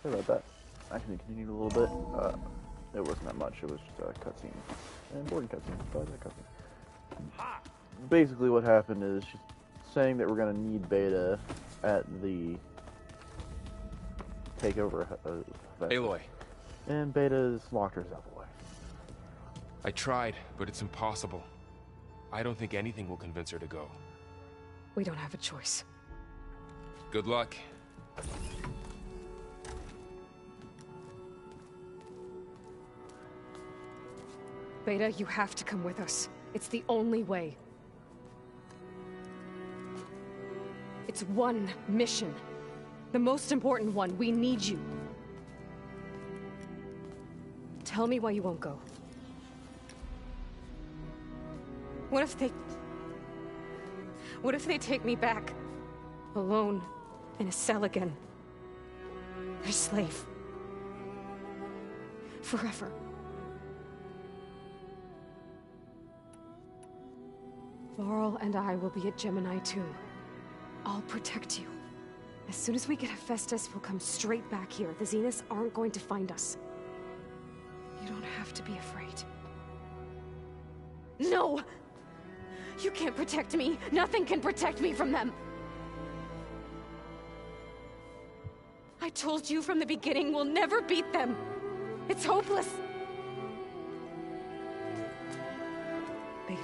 Sorry about that. Actually, continued a little bit. It wasn't that much. It was just a cutscene and boring cutscene. But that cutscene. Basically, what happened is she's saying that we're gonna need Beta at the takeover event. Aloy. And Beta's locked herself away. I tried, but it's impossible. I don't think anything will convince her to go. We don't have a choice. Good luck. Beta, you have to come with us. It's the only way. It's one mission. The most important one. We need you. Tell me why you won't go. What if they take me back? Alone, in a cell again. Their slave. Forever. Laurel and I will be at Gemini too. I'll protect you. As soon as we get Hephaestus, we'll come straight back here. The Zeniths aren't going to find us. You don't have to be afraid. No! You can't protect me. Nothing can protect me from them. I told you from the beginning we'll never beat them. It's hopeless. Beta.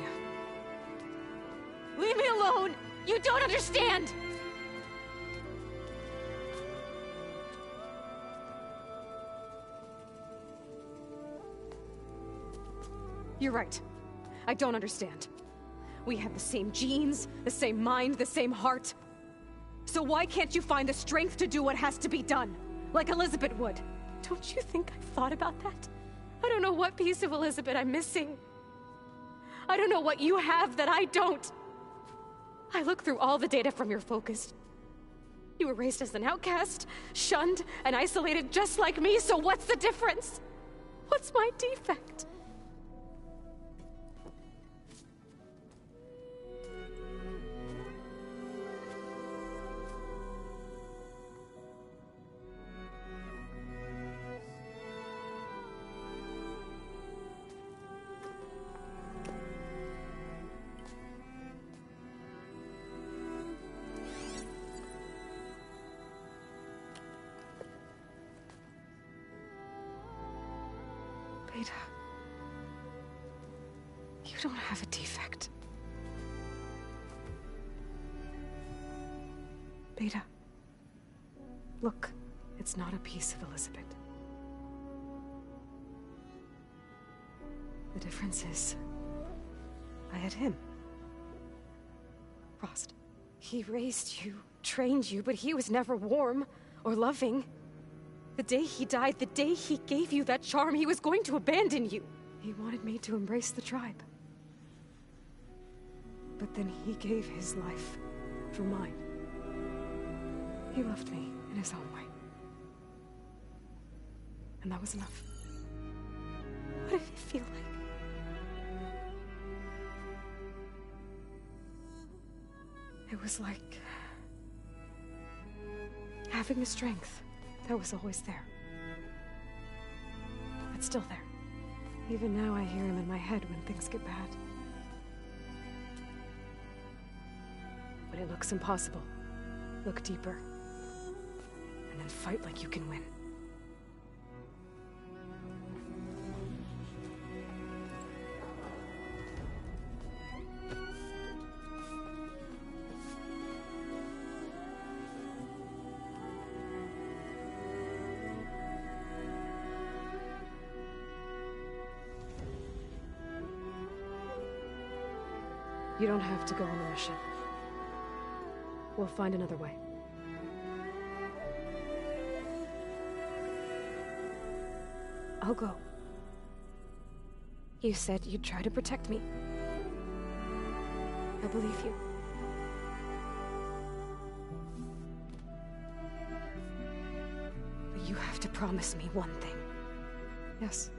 Leave me alone! You don't understand! You're right. I don't understand. We have the same genes, the same mind, the same heart. So why can't you find the strength to do what has to be done? Like Elizabeth would. Don't you think I've thought about that? I don't know what piece of Elizabeth I'm missing. I don't know what you have that I don't. I look through all the data from your focus. You were raised as an outcast, shunned, and isolated just like me, so what's the difference? What's my defect? Beta, you don't have a defect. Beta, look, it's not a piece of Elizabeth. The difference is, I had him. Frost. He raised you, trained you, but he was never warm or loving. The day he died, the day he gave you that charm, he was going to abandon you. He wanted me to embrace the tribe. But then he gave his life for mine. He loved me in his own way. And that was enough. What did it feel like? It was like having the strength that was always there. It's still there. Even now I hear him in my head when things get bad. But it looks impossible. Look deeper. And then fight like you can win. You don't have to go on the mission. We'll find another way. I'll go. You said you'd try to protect me. I believe you. But you have to promise me one thing. Yes,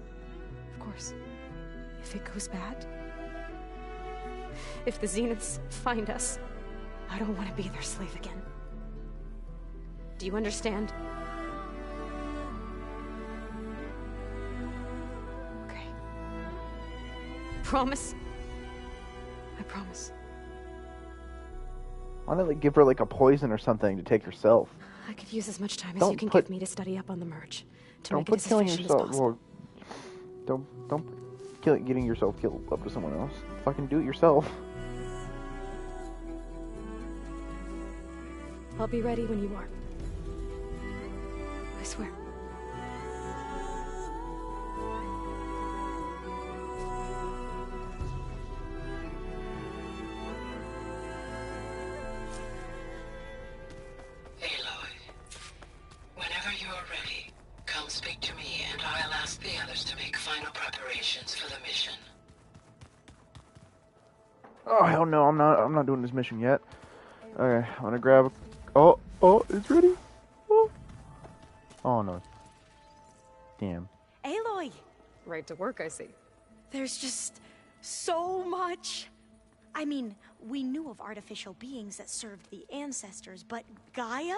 of course. If it goes bad, if the Zeniths find us, I don't want to be their slave again. Do you understand? promise. I promise. Why not like give her like a poison or something to take herself? I could use as much time as Don't you can put- give me to study up on the merge. To Don't make it put as killing efficient as yourself. possible. Well, don't getting yourself killed up to someone else. Fucking do it yourself. I'll be ready when you are. I swear. Aloy, whenever you're ready, come speak to me and I'll ask the others to make final preparations for the mission. Oh hell no, I'm not doing this mission yet. Okay, I'm gonna grab oh, it's ready. Oh no. Damn. Aloy! Right to work, I see. There's just so much. I mean, we knew of artificial beings that served the ancestors, but Gaia?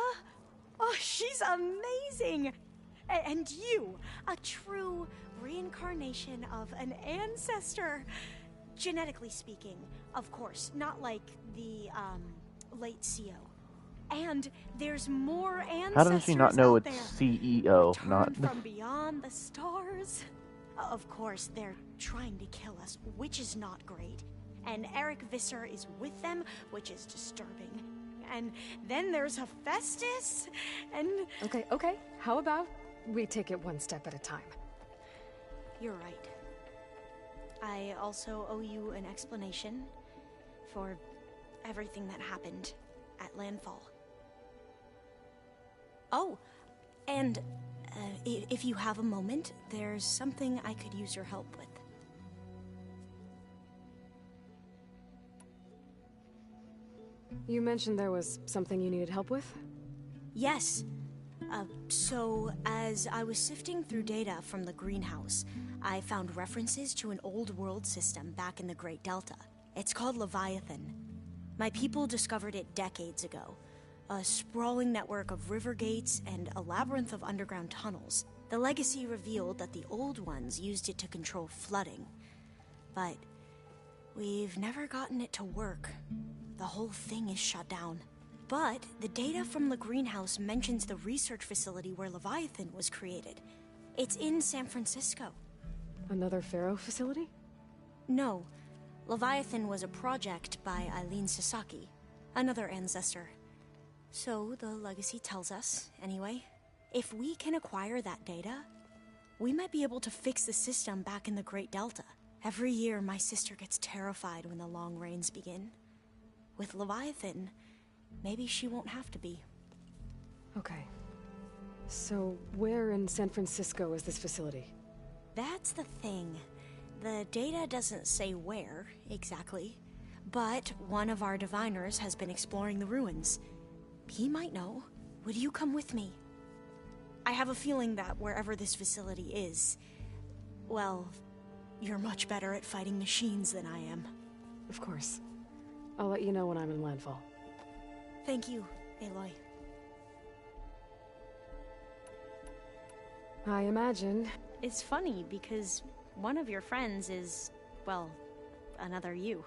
Oh, she's amazing! And you, a true reincarnation of an ancestor. Genetically speaking, of course, not like the, late CO. And there's more ancestors How does she not know out it's there. CEO, Returned not from beyond the stars? Of course, they're trying to kill us, which is not great. And Eric Visser is with them, which is disturbing. And then there's Hephaestus, and... Okay. How about we take it one step at a time? You're right. I also owe you an explanation for everything that happened at Landfall. Oh, and if you have a moment, there's something I could use your help with. You mentioned there was something you needed help with? Yes. So, as I was sifting through data from the greenhouse, I found references to an old world system back in the Great Delta. It's called Leviathan. My people discovered it decades ago. A sprawling network of river gates and a labyrinth of underground tunnels. The legacy revealed that the old ones used it to control flooding. But we've never gotten it to work. The whole thing is shut down. But the data from the greenhouse mentions the research facility where Leviathan was created. It's in San Francisco. Another Pharaoh facility? No. Leviathan was a project by Eileen Sasaki, another ancestor. So the legacy tells us, anyway, if we can acquire that data, we might be able to fix the system back in the Great Delta. Every year, my sister gets terrified when the long rains begin. With Leviathan, maybe she won't have to be. Okay. So, where in San Francisco is this facility? That's the thing. The data doesn't say where, exactly. But one of our diviners has been exploring the ruins. He might know. Would you come with me? I have a feeling that wherever this facility is, well, you're much better at fighting machines than I am. Of course. I'll let you know when I'm in landfall. Thank you, Aloy. I imagine. It's funny because one of your friends is, well, another you.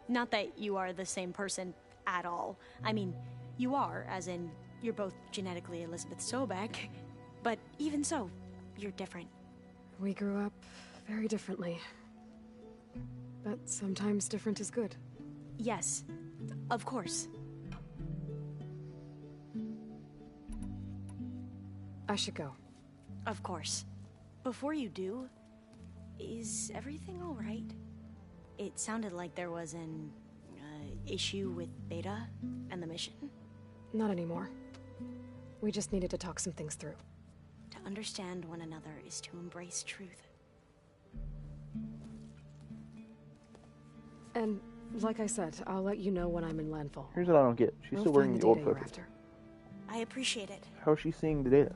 Not that you are the same person at all. I mean, you are, as in, you're both genetically Elizabeth Sobek, but even so, you're different. We grew up very differently. But sometimes different is good. Yes, of course. I should go. Of course. Before you do, is everything all right? It sounded like there was an issue with Beta and the mission. Not anymore. We just needed to talk some things through. To understand one another is to embrace truth. And, like I said, I'll let you know when I'm in landfall. Here's what I don't get. She's We'll still wearing find the old data you're focus. after. I appreciate it. How is she seeing the data?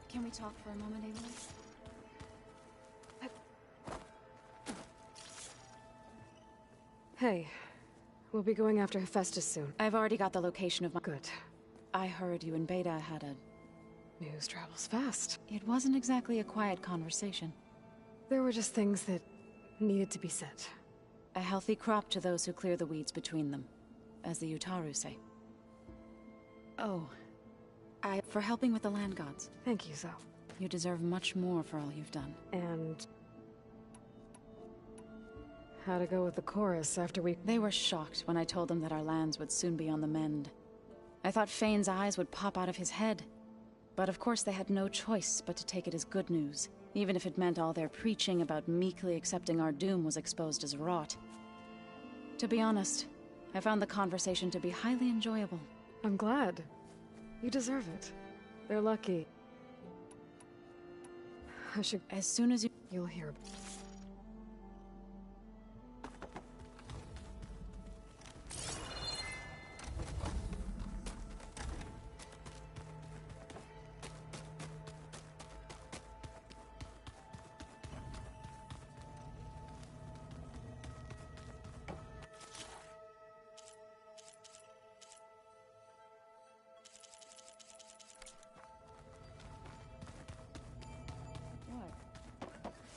Can we talk for a moment, Aloy? Hey, we'll be going after Hephaestus soon. I've already got the location of my... Good. I heard you and Beta had a... News travels fast. It wasn't exactly a quiet conversation. There were just things that needed to be said. A healthy crop to those who clear the weeds between them, as the Utaru say. Oh, for helping with the land gods. Thank you, Zoe. You deserve much more for all you've done. And... how to go with the chorus after we... They were shocked when I told them that our lands would soon be on the mend. I thought Fane's eyes would pop out of his head. But of course they had no choice but to take it as good news, even if it meant all their preaching about meekly accepting our doom was exposed as rot. To be honest, I found the conversation to be highly enjoyable. I'm glad. You deserve it. They're lucky. I should... As soon as You'll hear...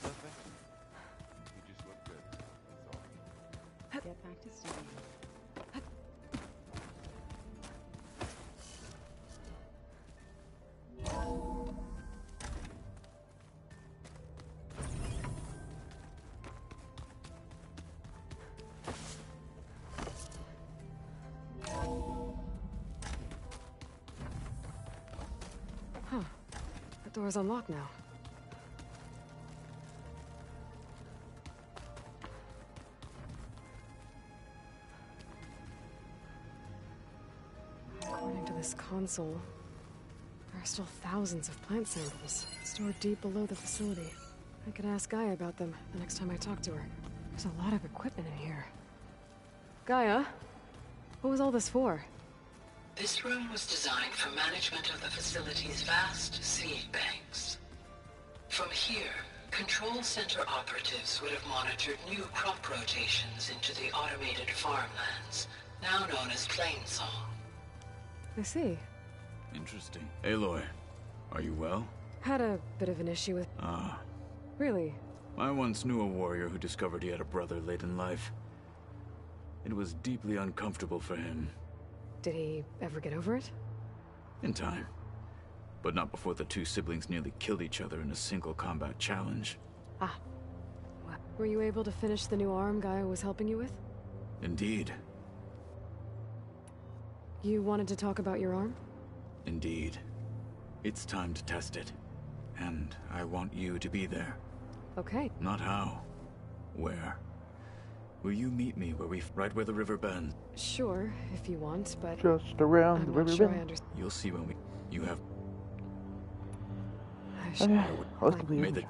Nothing. You just look good. That's all. get back to studying. Huh. The door's unlocked now. According to this console, there are still thousands of plant samples stored deep below the facility. I could ask Gaia about them the next time I talk to her. There's a lot of equipment in here. Gaia, what was all this for? This room was designed for management of the facility's vast seed banks. From here, control center operatives would have monitored new crop rotations into the automated farmlands, now known as Plainsong. I see. Interesting. Aloy, are you well? Had a bit of an issue with... Ah. Really? I once knew a warrior who discovered he had a brother late in life. It was deeply uncomfortable for him. Did he ever get over it? In time. But not before the two siblings nearly killed each other in a single combat challenge. Ah. Well, were you able to finish the new arm Gaia was helping you with? Indeed. You wanted to talk about your arm? Indeed. It's time to test it. And I want you to be there. Okay. Not how. Where. Will you meet me right where the river bends? Sure, if you want, but... Just around the I'm river not sure I bend. understand. You'll see when you have... I should... Okay, let's Like, complete May it. the...